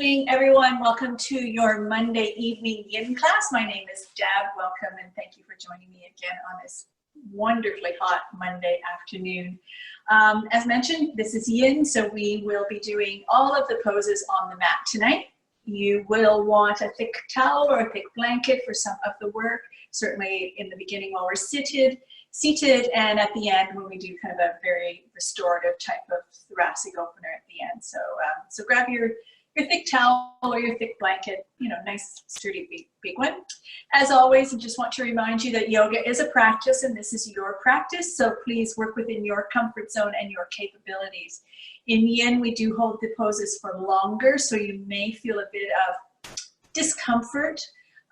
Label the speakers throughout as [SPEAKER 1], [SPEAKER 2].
[SPEAKER 1] Everyone. Welcome to your Monday evening yin class. My name is Deb. Welcome and thank you for joining me again on this wonderfully hot Monday afternoon. As mentioned, this is yin, so we will be doing all of the poses on the mat tonight. You will want a thick towel or a thick blanket for some of the work, certainly in the beginning while we're seated, and at the end when we do kind of a very restorative type of thoracic opener at the end. So grab your thick towel or your thick blanket, nice sturdy big one. As always, I just want to remind you that yoga is a practice and this is your practice, so please work within your comfort zone and your capabilities. In yin, we do hold the poses for longer, so you may feel a bit of discomfort,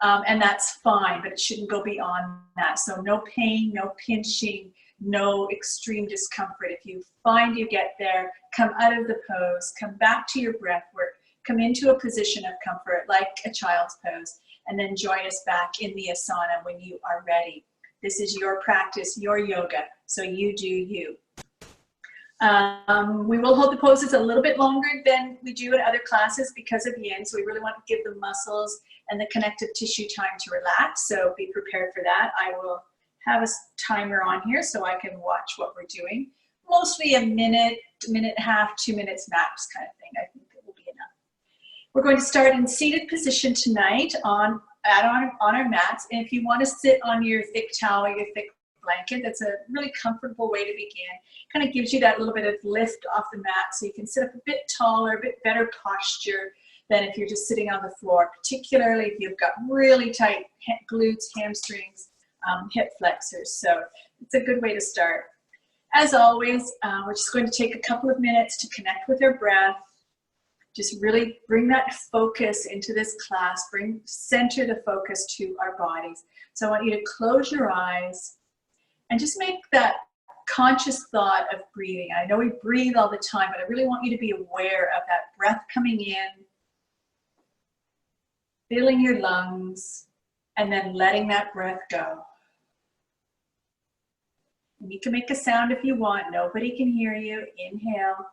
[SPEAKER 1] and that's fine, but it shouldn't go beyond that. So no pain, no pinching, no extreme discomfort. If you find you get there, come out of the pose, come back to your breath work, come into a position of comfort like a child's pose, and then join us back in the asana when you are ready. This is your practice, your yoga, so you do you. We will hold the poses a little bit longer than we do in other classes because of yin, so we really want to give the muscles and the connective tissue time to relax, so be prepared for that. I will have a timer on here so I can watch what we're doing. Mostly a minute, minute and a half, 2 minutes max kind of thing. I think it will be enough. We're going to start in seated position tonight on our mats. And if you want to sit on your thick towel, your thick blanket, that's a really comfortable way to begin. Kind of gives you that little bit of lift off the mat so you can sit up a bit taller, a bit better posture than if you're just sitting on the floor, particularly if you've got really tight glutes, hamstrings, hip flexors. So it's a good way to start. As always, we're just going to take a couple of minutes to connect with our breath. Just really bring that focus into this class, center the focus to our bodies. So I want you to close your eyes and just make that conscious thought of breathing. I know we breathe all the time, but I really want you to be aware of that breath coming in, filling your lungs, and then letting that breath go. And you can make a sound if you want. Nobody can hear you. Inhale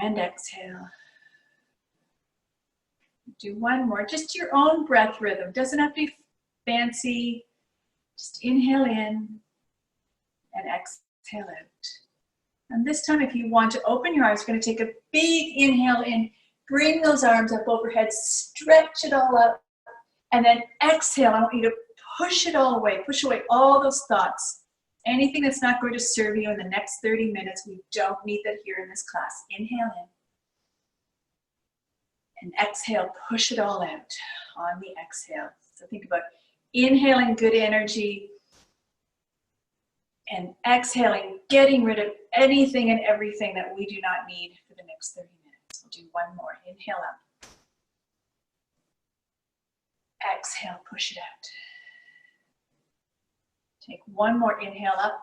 [SPEAKER 1] and exhale. Do one more. Just your own breath rhythm. Doesn't have to be fancy. Just inhale in and exhale out. And this time, if you want to open your eyes, you're going to take a big inhale in. Bring those arms up overhead. Stretch it all up. And then exhale. I want you to push it all away. Push away all those thoughts. Anything that's not going to serve you in the next 30 minutes, we don't need that here in this class. Inhale in. And exhale, push it all out on the exhale. So think about inhaling good energy and exhaling, getting rid of anything and everything that we do not need for the next 30 minutes. We'll do one more. Inhale up. Exhale, push it out. Take one more inhale up.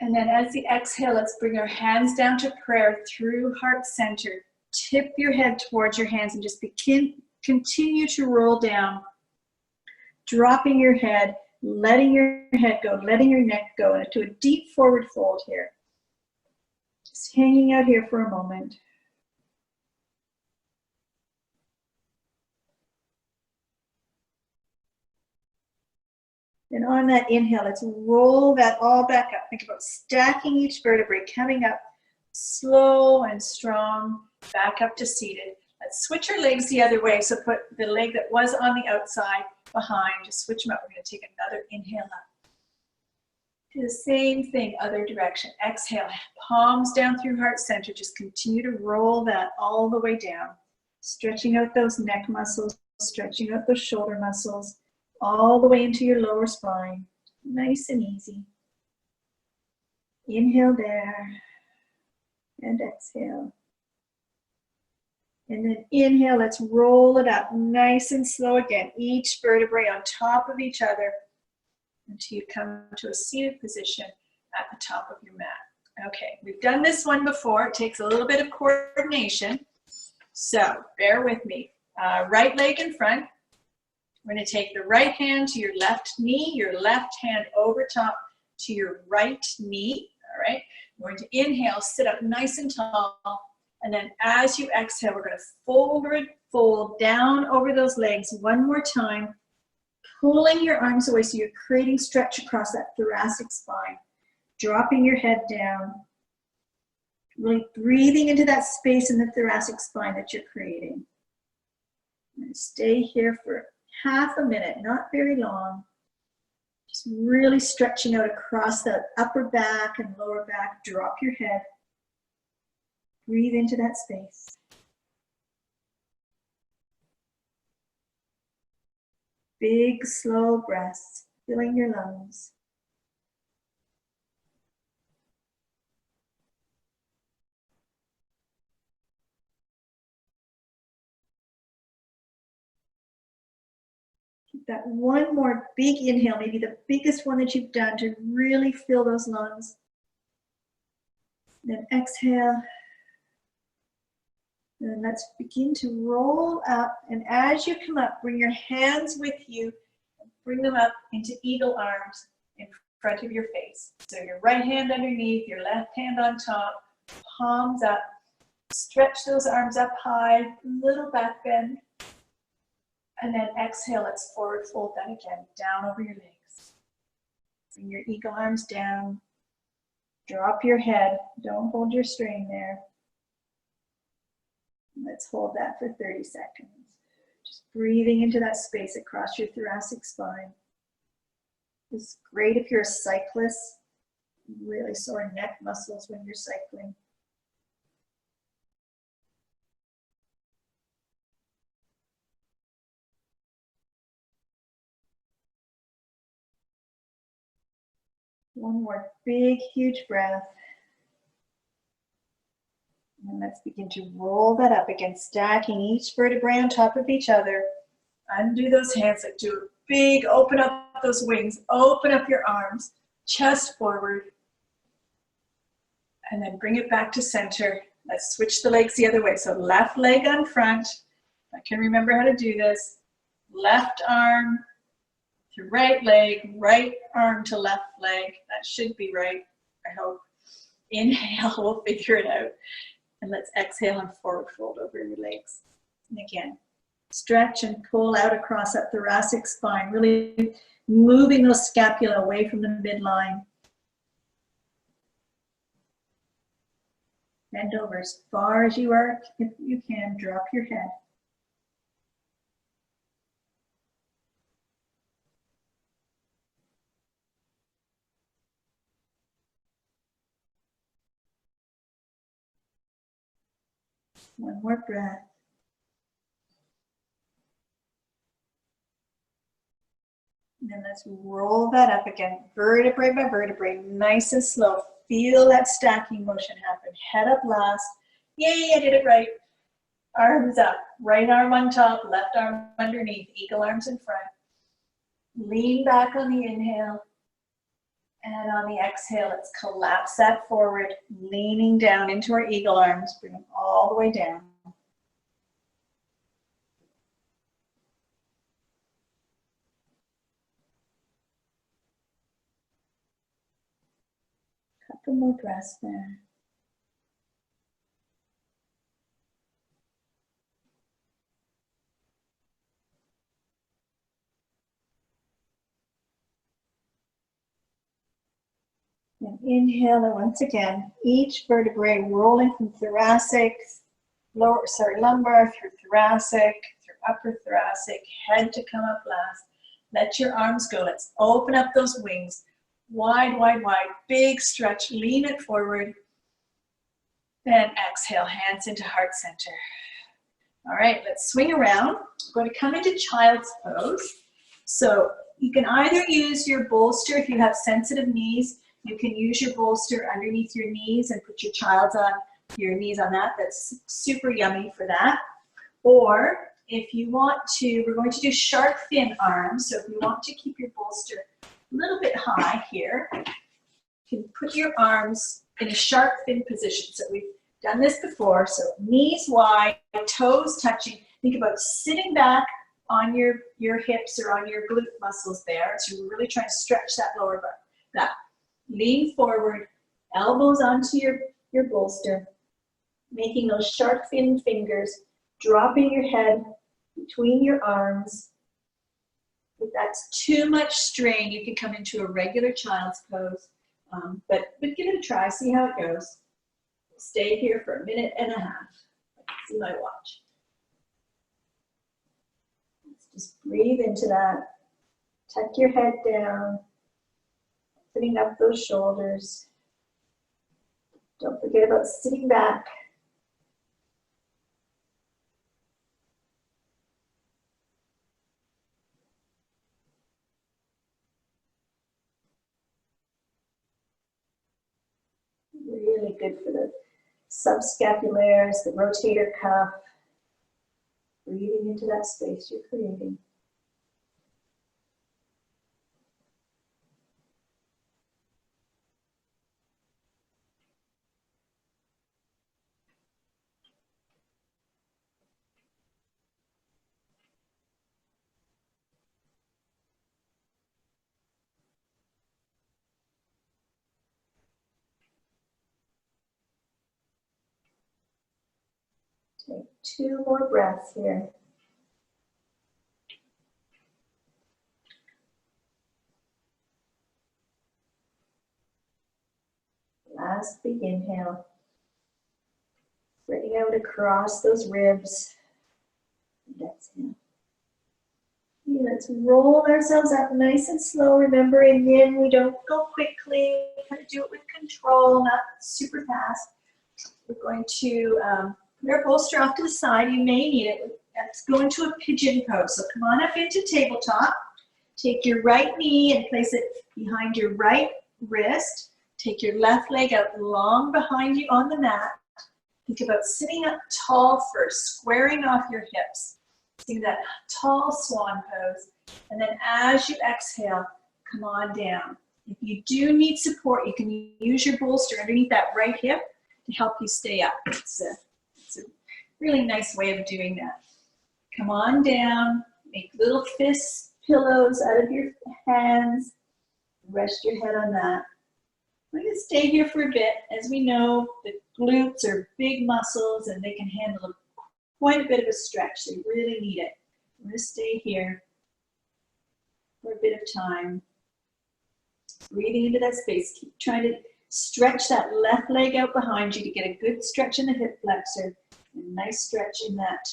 [SPEAKER 1] And then as the exhale, let's bring our hands down to prayer through heart center. Tip your head towards your hands and just continue to roll down, dropping your head, letting your head go, letting your neck go into a deep forward fold here. Just hanging out here for a moment. And on that inhale, let's roll that all back up. Think about stacking each vertebrae, coming up slow and strong, back up to seated. Let's switch our legs the other way. So put the leg that was on the outside behind, just switch them up. We're going to take another inhale up. Do the same thing, other direction. Exhale, palms down through heart center. Just continue to roll that all the way down. Stretching out those neck muscles, stretching out those shoulder muscles, all the way into your lower spine. Nice and easy. Inhale there and exhale. And then inhale, let's roll it up nice and slow again. Each vertebrae on top of each other until you come to a seated position at the top of your mat. Okay, we've done this one before. It takes a little bit of coordination. So bear with me. Right leg in front. We're going to take the right hand to your left knee, your left hand over top to your right knee. All right. We're going to inhale, sit up nice and tall, And then as you exhale, we're going to fold down over those legs one more time, pulling your arms away so you're creating stretch across that thoracic spine, dropping your head down, really breathing into that space in the thoracic spine that you're creating. And stay here for half a minute, not very long. Just really stretching out across the upper back and lower back. Drop your head. Breathe into that space. Big, slow breaths, filling your lungs. Keep that one more big inhale, maybe the biggest one that you've done to really fill those lungs. Then exhale. And let's begin to roll up. And as you come up, bring your hands with you. And bring them up into eagle arms in front of your face. So your right hand underneath, your left hand on top, palms up. Stretch those arms up high, little back bend. And then exhale, let's forward fold that again, down over your legs. Bring your eagle arms down. Drop your head. Don't hold your strain there. Let's hold that for 30 seconds. Just breathing into that space across your thoracic spine. It's great if you're a cyclist. Really sore neck muscles when you're cycling. One more big, huge breath. And let's begin to roll that up again, stacking each vertebrae on top of each other. Undo those hands, like do a big, open up those wings, open up your arms, chest forward. And then bring it back to center. Let's switch the legs the other way. So left leg on front. I can remember how to do this. Left arm to right leg, right arm to left leg. That should be right, I hope. Inhale, we'll figure it out. And let's exhale and forward fold over your legs. And again, stretch and pull out across that thoracic spine, really moving those scapula away from the midline. Bend over as far as you are, if you can, drop your head. One more breath. And then let's roll that up again, vertebrae by vertebrae, nice and slow. Feel that stacking motion happen. Head up last. Yay, I did it right. Arms up. Right arm on top, left arm underneath. Eagle arms in front. Lean back on the inhale. And on the exhale, let's collapse that forward, leaning down into our eagle arms. Bring them all the way down. Couple more breaths there. And inhale, and once again, each vertebrae rolling from thoracic, lumbar through thoracic, through upper thoracic, head to come up last. Let your arms go. Let's open up those wings. Wide, wide, wide. Big stretch. Lean it forward. Then exhale, hands into heart center. All right, let's swing around. We're going to come into child's pose. So you can either use your bolster if you have sensitive knees. You can use your bolster underneath your knees and put your your knees on that. That's super yummy for that. Or if you want to, we're going to do shark fin arms. So if you want to keep your bolster a little bit high here, you can put your arms in a shark fin position. So we've done this before. So knees wide, toes touching. Think about sitting back on your hips or on your glute muscles there. So you're really trying to stretch that lower back. Lean forward, elbows onto your bolster. Making those shark fin fingers, dropping your head between your arms. If that's too much strain, you can come into a regular child's pose, but give it a try, see how it goes. Stay here for 1.5 minutes. I can see my watch. Let's just breathe into that. Tuck your head down, opening up those shoulders. Don't forget about sitting back. Really good for the subscapularis, the rotator cuff. Breathing into that space you're creating. Take 2 more breaths here. Last big inhale. Spreading out across those ribs. And exhale. Okay, let's roll ourselves up nice and slow. Remember, in yin, we don't go quickly. We kind of do it with control, not super fast. We're going to put our bolster off to the side. You may need it. Let's go into a pigeon pose. So come on up into tabletop. Take your right knee and place it behind your right wrist. Take your left leg out long behind you on the mat. Think about sitting up tall first, squaring off your hips. See that tall swan pose. And then as you exhale, come on down. If you do need support, you can use your bolster underneath that right hip to help you stay up. It's a really nice way of doing that. Come on down, make little fist pillows out of your hands. Rest your head on that. We're going to stay here for a bit. As we know, the glutes are big muscles and they can handle quite a bit of a stretch, so you really need it. We're going to stay here for a bit of time. Breathing into that space. Keep trying to stretch that left leg out behind you to get a good stretch in the hip flexor. A nice stretch in that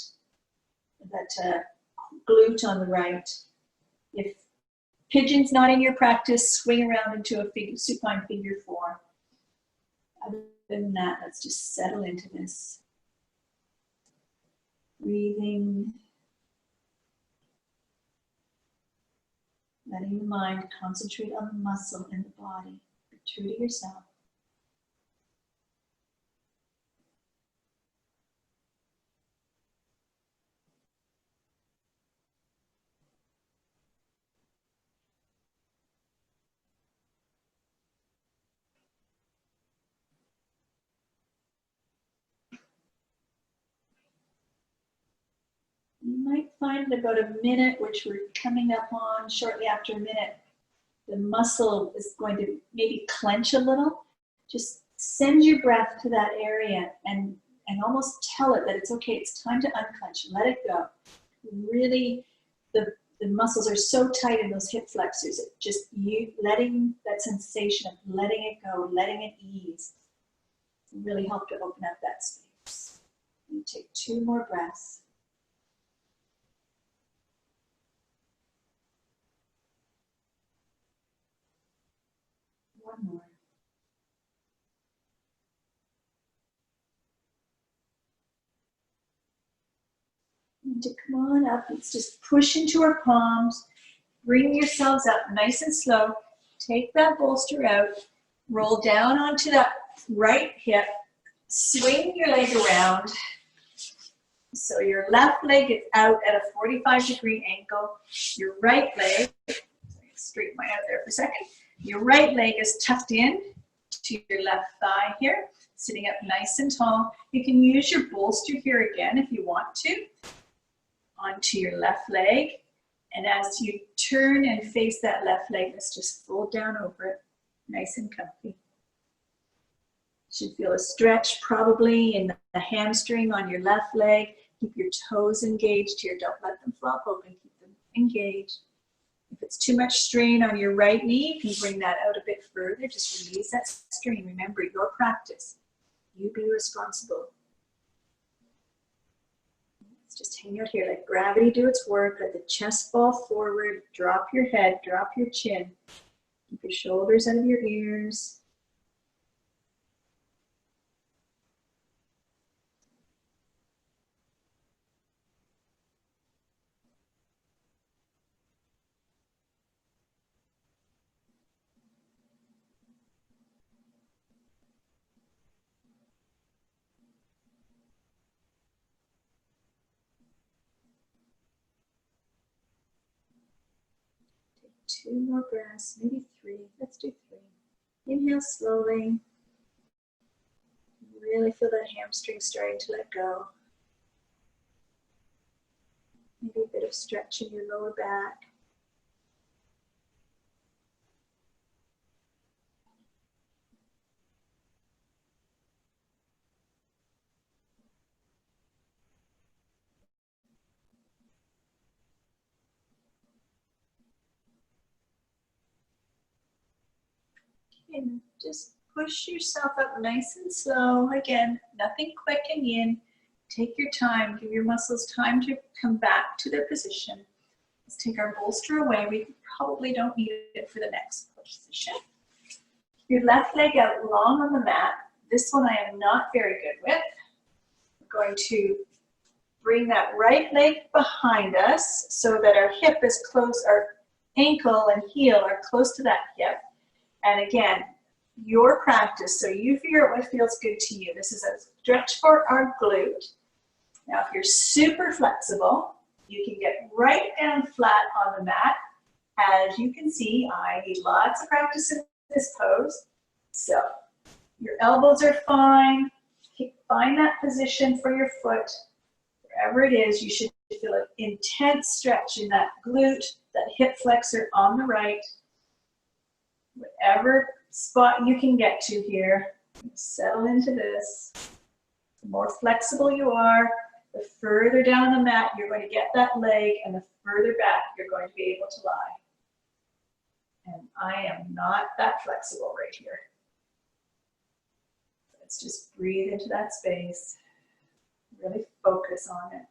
[SPEAKER 1] glute on the right. If pigeon's not in your practice, swing around into a supine figure 4. Other than that, let's just settle into this. Breathing. Letting the mind concentrate on the muscle in the body. Be true to yourself. You might find in about a minute, which we're coming up on shortly after a minute, the muscle is going to maybe clench a little. Just send your breath to that area and almost tell it that it's okay, it's time to unclench, let it go. Really, the muscles are so tight in those hip flexors, just you letting that sensation of letting it go, letting it ease, really help to open up that space. You take 2 more breaths. One more. And to come on up, let's just push into our palms. Bring yourselves up nice and slow. Take that bolster out. Roll down onto that right hip. Swing your leg around. So your left leg is out at a 45-degree angle. Your right leg, straighten my out there for a second. Your right leg is tucked in to your left thigh here, sitting up nice and tall. You can use your bolster here again if you want to, onto your left leg. And as you turn and face that left leg, let's just fold down over it, nice and comfy. Should feel a stretch probably in the hamstring on your left leg. Keep your toes engaged here. Don't let them flop open. Keep them engaged. If it's too much strain on your right knee, you can bring that out a bit further. Just release that strain. Remember, your practice. You be responsible. Let's just hang out here. Let gravity do its work. Let the chest fall forward. Drop your head. Drop your chin. Keep your shoulders out of your ears. Two more breaths, maybe three. Let's do three. Inhale slowly. Really feel that hamstring starting to let go. Maybe a bit of stretch in your lower back. And just push yourself up nice and slow. Again, nothing quick and yin. Take your time. Give your muscles time to come back to their position. Let's take our bolster away. We probably don't need it for the next position. Your left leg out long on the mat. This one I am not very good with. We're going to bring that right leg behind us so that our hip is close, our ankle and heel are close to that hip. And again, your practice, so you figure out what feels good to you. This is a stretch for our glute. Now, if you're super flexible, you can get right down flat on the mat. As you can see, I need lots of practice in this pose. So, your elbows are fine. Find that position for your foot. Wherever it is, you should feel an intense stretch in that glute, that hip flexor on the right. Whatever spot you can get to here, settle into this. The more flexible you are, the further down the mat you're going to get that leg, and the further back you're going to be able to lie. And I am not that flexible right here. Let's just breathe into that space. Really focus on it.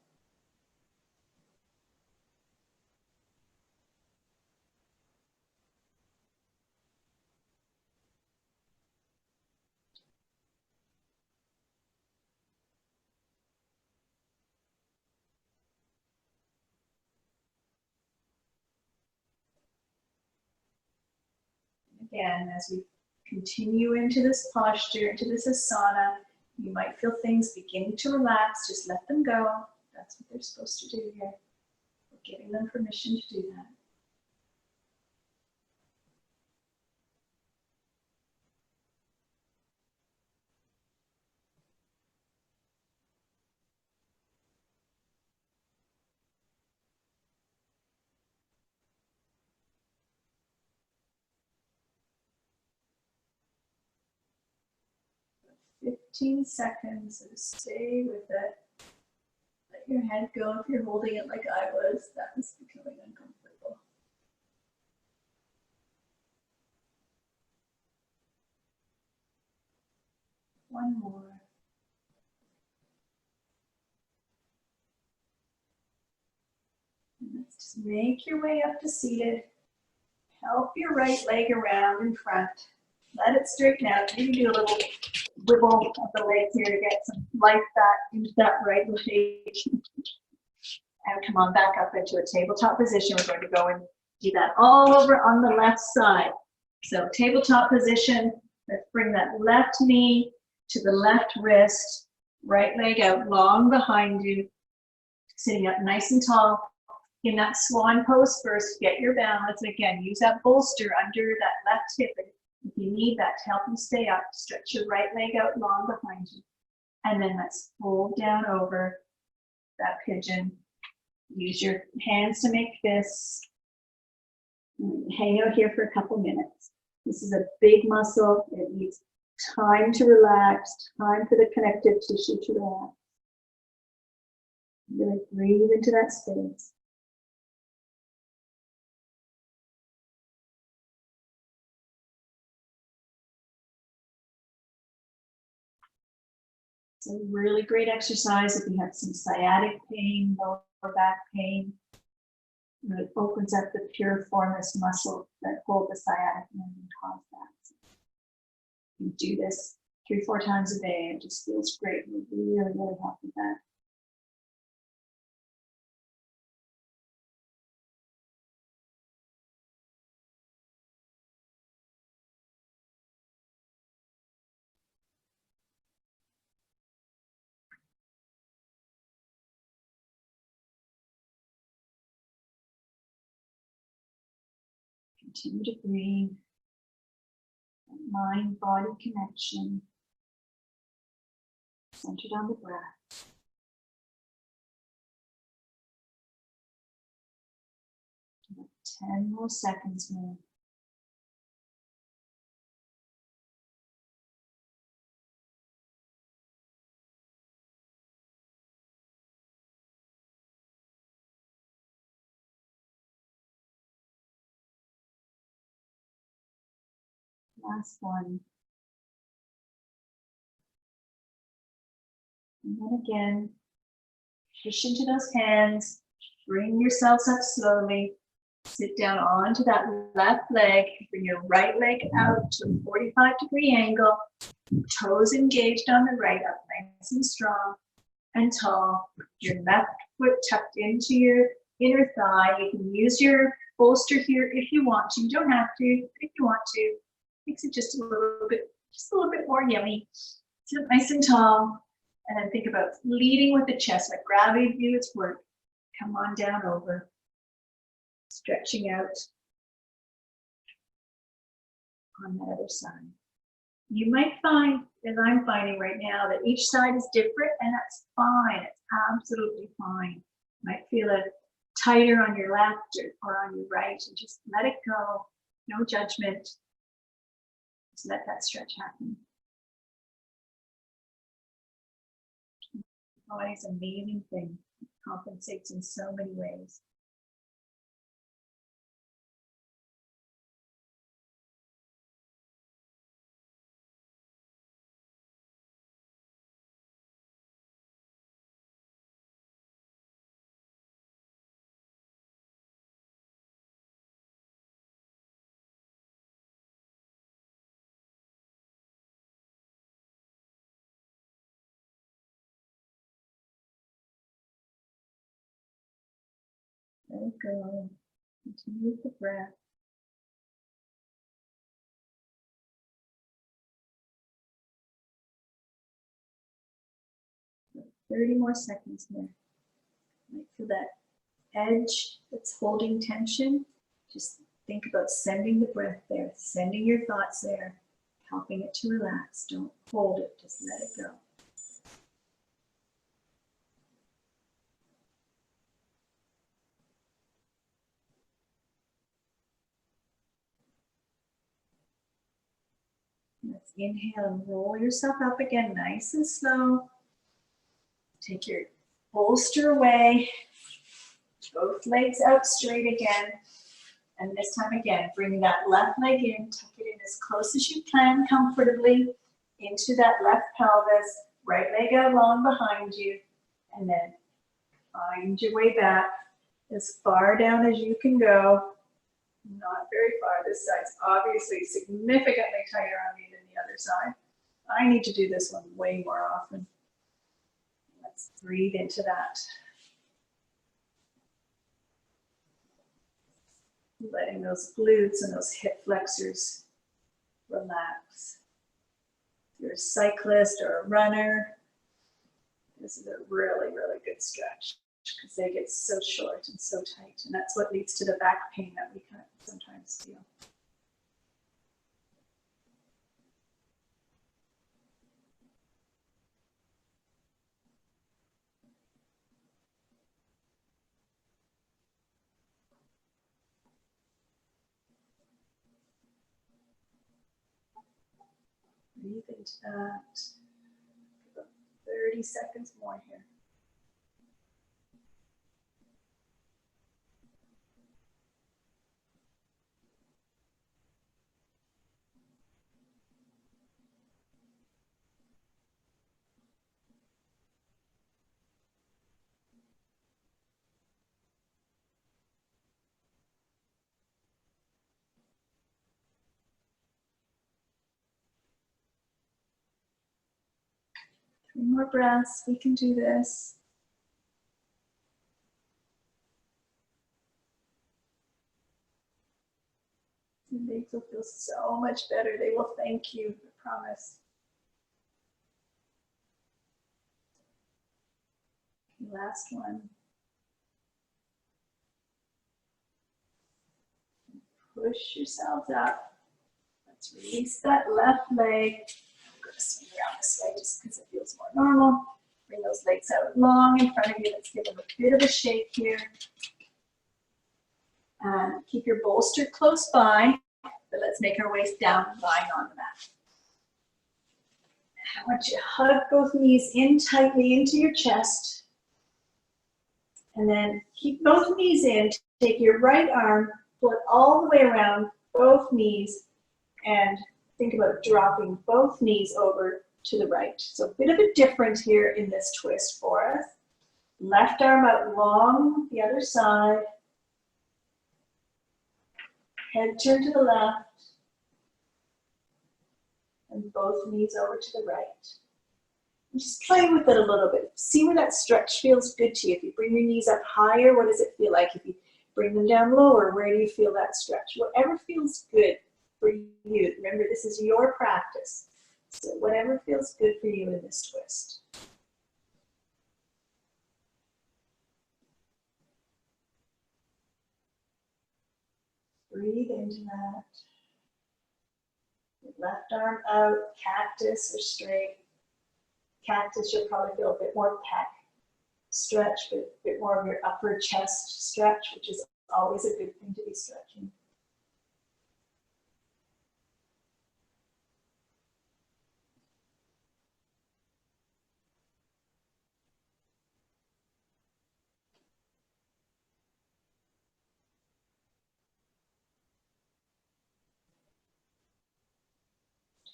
[SPEAKER 1] Again, as we continue into this posture, into this asana, you might feel things beginning to relax. Just let them go. That's what they're supposed to do here. We're giving them permission to do that. For 15 seconds, so stay with it. Let your head go if you're holding it like I was. That was becoming uncomfortable. One more. And let's just make your way up to seated. Help your right leg around in front. Let it straighten out. Maybe do a little wibble of the legs here to get some life back into that right leg. And come on back up into a tabletop position. We're going to go and do that all over on the left side. So tabletop position. Let's bring that left knee to the left wrist. Right leg out long behind you. Sitting up nice and tall. In that swan pose first, get your balance. Again, use that bolster under that left hip. If you need that to help you stay up, stretch your right leg out long behind you. And then let's fold down over that pigeon. Use your hands to make fists. Hang out here for a couple minutes. This is a big muscle. It needs Time to relax, time for the connective tissue to relax. Really breathe into that space. It's a really great exercise if you have some sciatic pain, lower back pain. It really opens up the piriformis muscle that hold the sciatic nerve and cause that. So you do this 3-4 times a day. It just feels great. It really, really help with that. Continue to breathe. Mind-body connection. Centered on the breath. About 10 more seconds more. Last one. And then again, push into those hands. Bring yourselves up slowly. Sit down onto that left leg. Bring your right leg out to a 45-degree angle. Toes engaged on the right, up nice and strong and tall. Your left foot tucked into your inner thigh. You can use your bolster here if you want to. You don't have to, but if you want to. Makes it just a little bit more yummy. Sit nice and tall. And then think about leading with the chest. Let gravity do its work. Come on down over. Stretching out on the other side. You might find, as I'm finding right now, that each side is different, and that's fine. It's absolutely fine. You might feel it tighter on your left or on your right, and just let it go. No judgment. Just let that stretch happen. Body's an amazing thing. It compensates in so many ways. Let it go. Continue with the breath. 30 more seconds here. You might feel that edge that's holding tension. Just think about sending the breath there, sending your thoughts there, helping it to relax. Don't hold it, just let it go. Let's inhale and roll yourself up again, nice and slow. Take your bolster away. Both legs out straight again. And this time again, bring that left leg in, tuck it in as close as you can comfortably into that left pelvis, right leg out long behind you, and then find your way back as far down as you can go. Not very far. This side's obviously significantly tighter on me than the other side. I need to do this one way more often. Let's breathe into that. Letting those glutes and those hip flexors relax. If you're a cyclist or a runner, this is a really, really good stretch because they get so short and so tight. And that's what leads to the back pain that we kind of sometimes feel. Breathe into that. About 30 seconds more here. 3 more breaths. We can do this. Your legs will feel so much better. They will thank you, I promise. Last one. Push yourselves up. Let's release that left leg. I'm going to swing around this way just because it feels more normal. Bring those legs out long in front of you. Let's give them a bit of a shake here. And keep your bolster close by, but let's make our waist down, lying on the mat. I want you to hug both knees in tightly into your chest. And then keep both knees in. Take your right arm, pull it all the way around both knees, and think about dropping both knees over to the right. So a bit of a difference here in this twist for us. Left arm out long, the other side. Head turn to the left. And both knees over to the right. And just play with it a little bit. See where that stretch feels good to you. If you bring your knees up higher, what does it feel like? If you bring them down lower, where do you feel that stretch? Whatever feels good for you. Remember, this is your practice. So whatever feels good for you in this twist. Breathe into that. Left arm out, cactus or straight. Cactus, you'll probably feel a bit more pec stretch, but a bit more of your upper chest stretch, which is always a good thing to be stretching.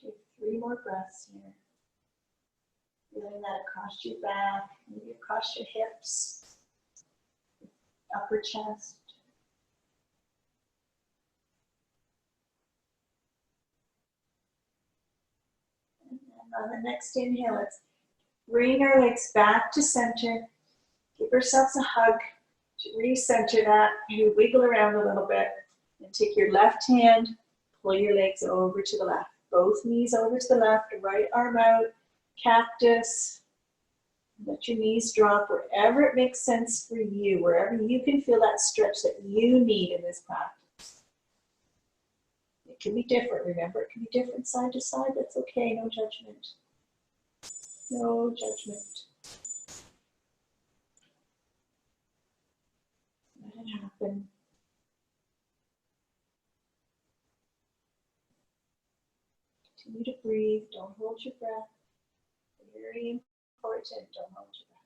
[SPEAKER 1] Take 3 more breaths here. Feeling that across your back, maybe across your hips, upper chest. And then on the next inhale, let's bring our legs back to center. Give ourselves a hug to recenter that. You wiggle around a little bit and take your left hand, pull your legs over to the left. Both knees over to the left, right arm out. Cactus. Let your knees drop wherever it makes sense for you, wherever you can feel that stretch that you need in this practice. It can be different, remember, it can be different side to side. That's okay, no judgment. No judgment. Let it happen. Continue to breathe, don't hold your breath. Very important, don't hold your breath.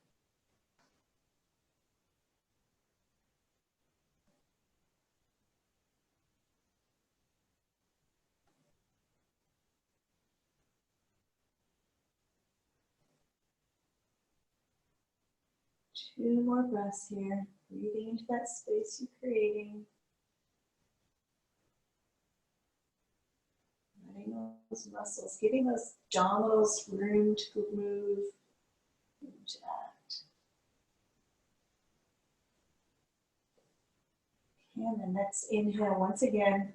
[SPEAKER 1] Two more breaths here, breathing into that space you're creating. Letting those muscles, giving those abdominals room to move into that. And then let's inhale once again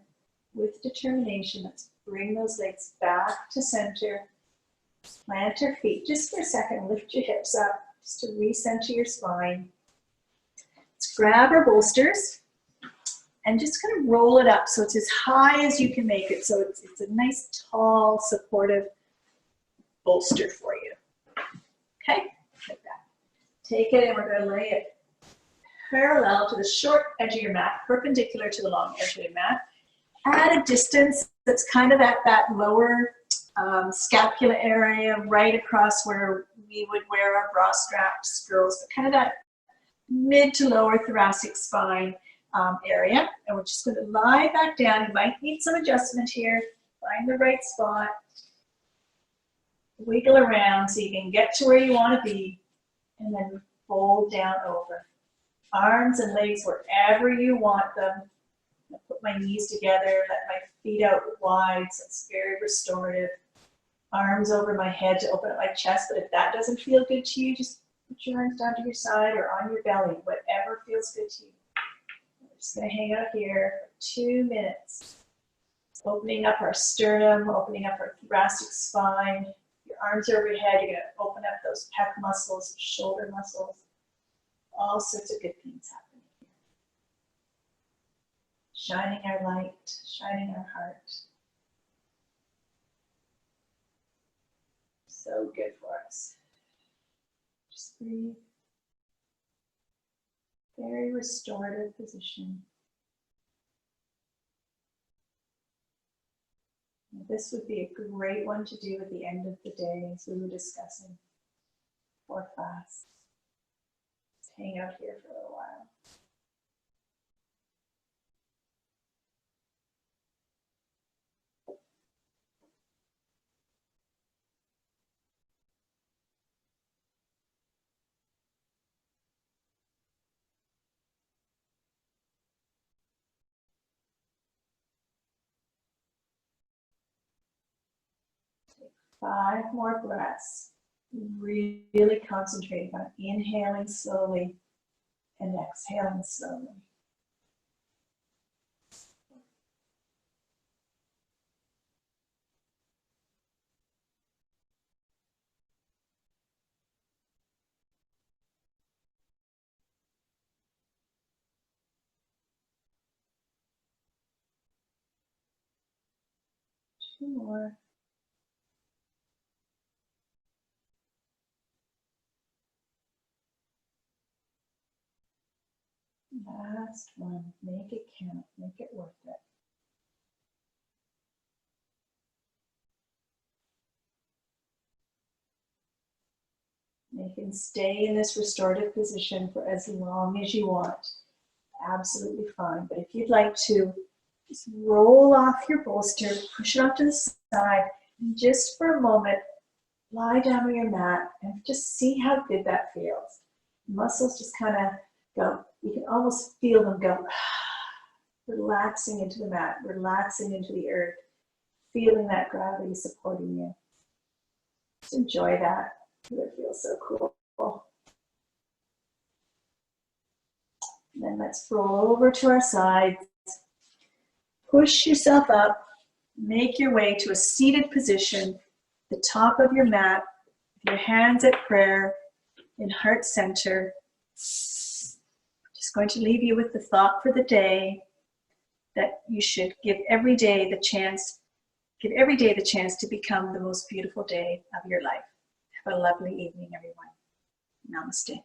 [SPEAKER 1] with determination. Let's bring those legs back to center. Plant your feet just for a second. Lift your hips up just to recenter your spine. Let's grab our bolsters and just kind of roll it up so it's as high as you can make it. So it's a nice, tall, supportive bolster for you. Okay, like that. Take it and we're going to lay it parallel to the short edge of your mat, perpendicular to the long edge of your mat, at a distance that's kind of at that lower scapula area, right across where we would wear our bra straps, girls, but kind of that mid to lower thoracic spine area. And we're just going to lie back down. You might need some adjustment here. Find the right spot. Wiggle around so you can get to where you want to be, and then fold down over. Arms and legs wherever you want them. I put my knees together, let my feet out wide, so it's very restorative. Arms over my head to open up my chest, but if that doesn't feel good to you, just put your arms down to your side or on your belly, whatever feels good to you. We're just going to hang out here for 2 minutes. Opening up our sternum, opening up our thoracic spine. Your arms are overhead, you're going to open up those pec muscles, shoulder muscles. All sorts of good things happening here. Shining our light, shining our heart. So good for us. Just breathe. Very restorative position. This would be a great one to do at the end of the day, as we were discussing for class. Let's hang out here for a little while. Take 5 more breaths. Really concentrating on inhaling slowly and exhaling slowly. Two more. Last one. Make it count. Make it worth it. You can stay in this restorative position for as long as you want. Absolutely fine. But if you'd like to, just roll off your bolster, push it off to the side, and just for a moment, lie down on your mat and just see how good that feels. Muscles just kind of go, you can almost feel them go, relaxing into the mat, relaxing into the earth, feeling that gravity supporting you. Just enjoy that. It feels so cool. And then let's roll over to our sides. Push yourself up. Make your way to a seated position, the top of your mat, with your hands at prayer in heart center. Just going to leave you with the thought for the day that you should give every day the chance to become the most beautiful day of your life. Have a lovely evening, everyone. Namaste.